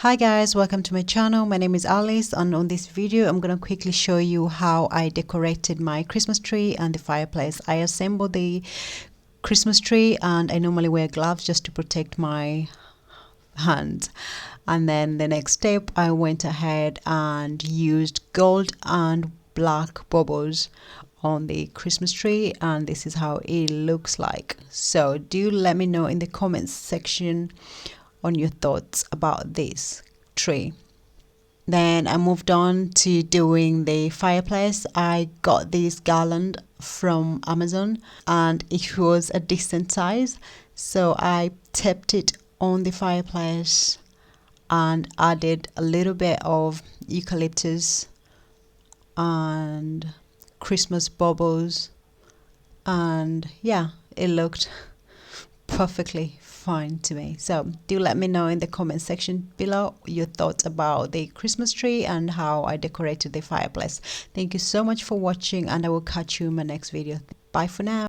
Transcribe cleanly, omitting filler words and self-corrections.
Hi guys, welcome to my channel. My name is Alice, and on this video I'm gonna quickly show you how I decorated my Christmas tree and the fireplace. I assembled the Christmas tree and I normally wear gloves just to protect my hands. And then the next step, I went ahead and used gold and black bubbles on the Christmas tree, and this is how it looks like. So do let me know in the comments section on your thoughts about this tree. Then I moved on to doing the fireplace. I got this garland from Amazon and it was a decent size, so I taped it on the fireplace and added a little bit of eucalyptus and Christmas bubbles, and yeah, it looked perfectly fine to me. So do let me know in the comment section below your thoughts about the Christmas tree and how I decorated the fireplace. Thank you so much for watching, and I will catch you in my next video. Bye for now.